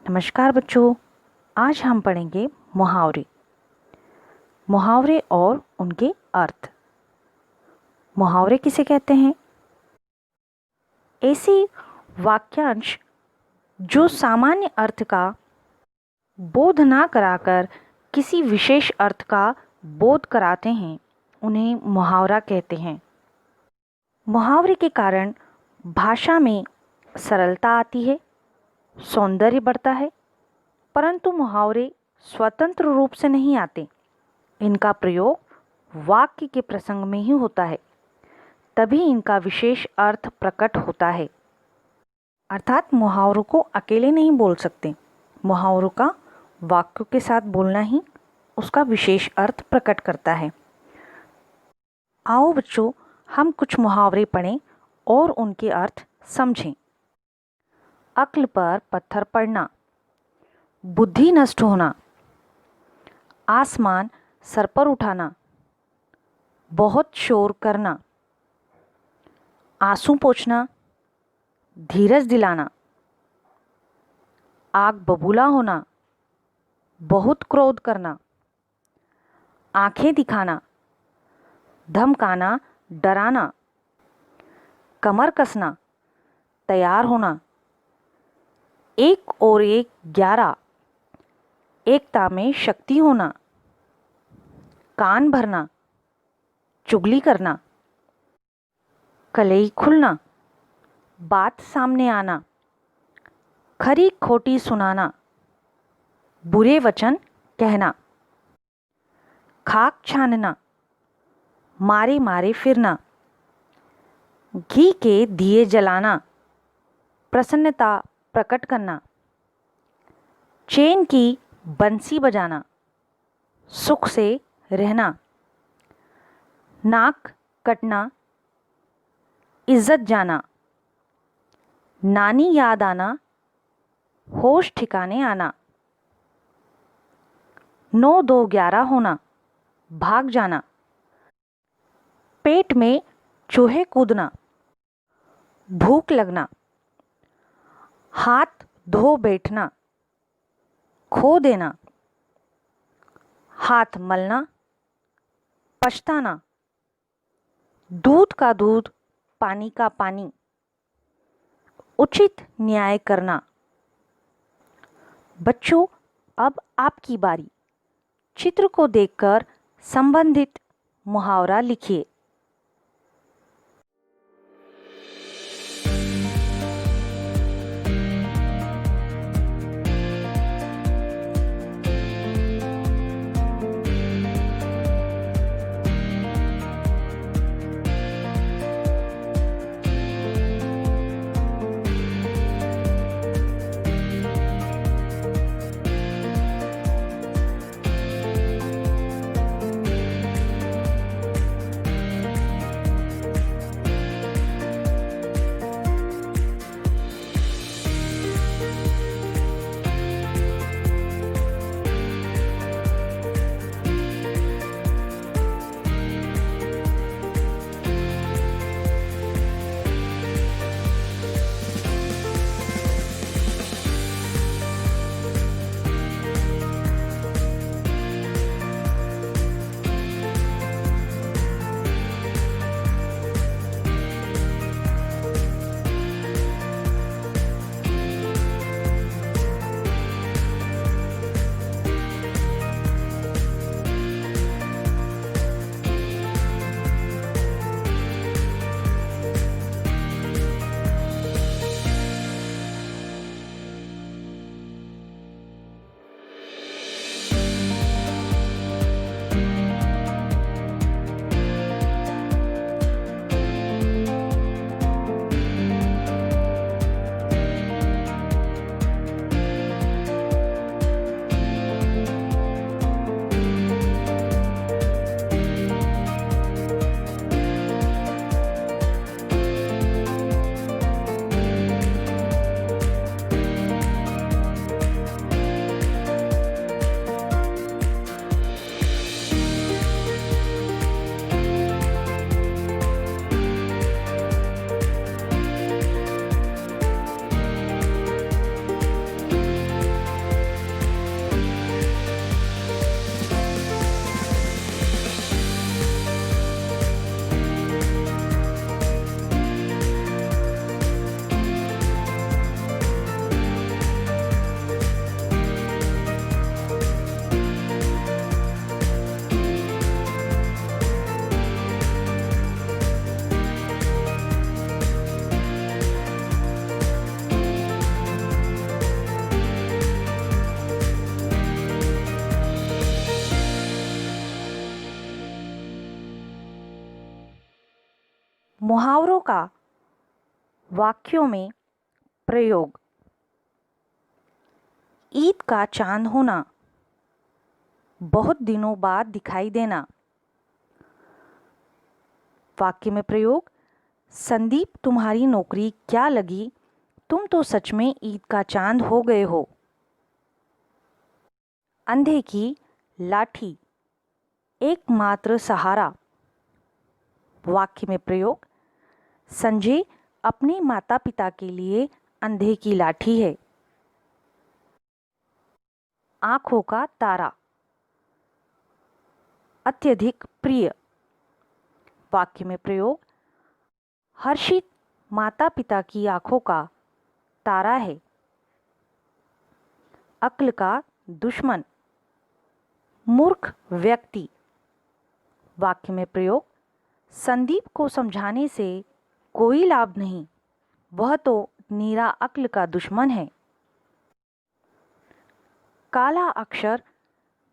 नमस्कार बच्चों, आज हम पढ़ेंगे मुहावरे। मुहावरे और उनके अर्थ। मुहावरे किसे कहते हैं? ऐसी वाक्यांश जो सामान्य अर्थ का बोध ना कराकर किसी विशेष अर्थ का बोध कराते हैं, उन्हें मुहावरा कहते हैं। मुहावरे के कारण भाषा में सरलता आती है, सौंदर्य बढ़ता है, परंतु मुहावरे स्वतंत्र रूप से नहीं आते। इनका प्रयोग वाक्य के प्रसंग में ही होता है, तभी इनका विशेष अर्थ प्रकट होता है। अर्थात मुहावरों को अकेले नहीं बोल सकते, मुहावरों का वाक्यों के साथ बोलना ही उसका विशेष अर्थ प्रकट करता है। आओ बच्चों, हम कुछ मुहावरे पढ़ें और उनके अर्थ समझें। अक्ल पर पत्थर पड़ना, बुद्धि नष्ट होना, आसमान सर पर उठाना, बहुत शोर करना, आंसू पोंछना, धीरज दिलाना, आग बबूला होना, बहुत क्रोध करना, आंखें दिखाना, धमकाना, डराना, कमर कसना, तैयार होना, एक और एक 11, एकता में शक्ति होना, कान भरना, चुगली करना, कलई खुलना, बात सामने आना, खरी खोटी सुनाना, बुरे वचन कहना, खाक छानना, मारे मारे फिरना, घी के दिए जलाना, प्रसन्नता प्रकट करना, चैन की बंसी बजाना, सुख से रहना, नाक कटना, इज्जत जाना, नानी याद आना, होश ठिकाने आना, 9 2 11 होना, भाग जाना, पेट में चूहे कूदना, भूख लगना, हाथ धो बैठना, खो देना, हाथ मलना, पछताना, दूध का दूध, पानी का पानी, उचित न्याय करना। बच्चों, अब आपकी बारी। चित्र को देखकर संबंधित मुहावरा लिखिए। का वाक्यों में प्रयोग। ईद का चांद होना, बहुत दिनों बाद दिखाई देना। वाक्य में प्रयोग। संदीप, तुम्हारी नौकरी क्या लगी? तुम तो सच में ईद का चांद हो गए हो। अंधे की लाठी, एकमात्र सहारा। वाक्य में प्रयोग। संजय अपने माता पिता के लिए अंधे की लाठी है। आंखों का तारा, अत्यधिक प्रिय। वाक्य में प्रयोग। हर्षित माता पिता की आंखों का तारा है। अक्ल का दुश्मन, मूर्ख व्यक्ति। वाक्य में प्रयोग। संदीप को समझाने से कोई लाभ नहीं, वह तो नीरा अक्ल का दुश्मन है। काला अक्षर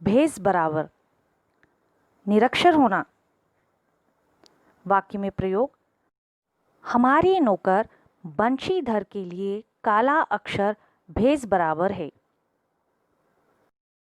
भैंस बराबर, निरक्षर होना। वाक्य में प्रयोग। हमारे नौकर बंशीधर के लिए काला अक्षर भैंस बराबर है।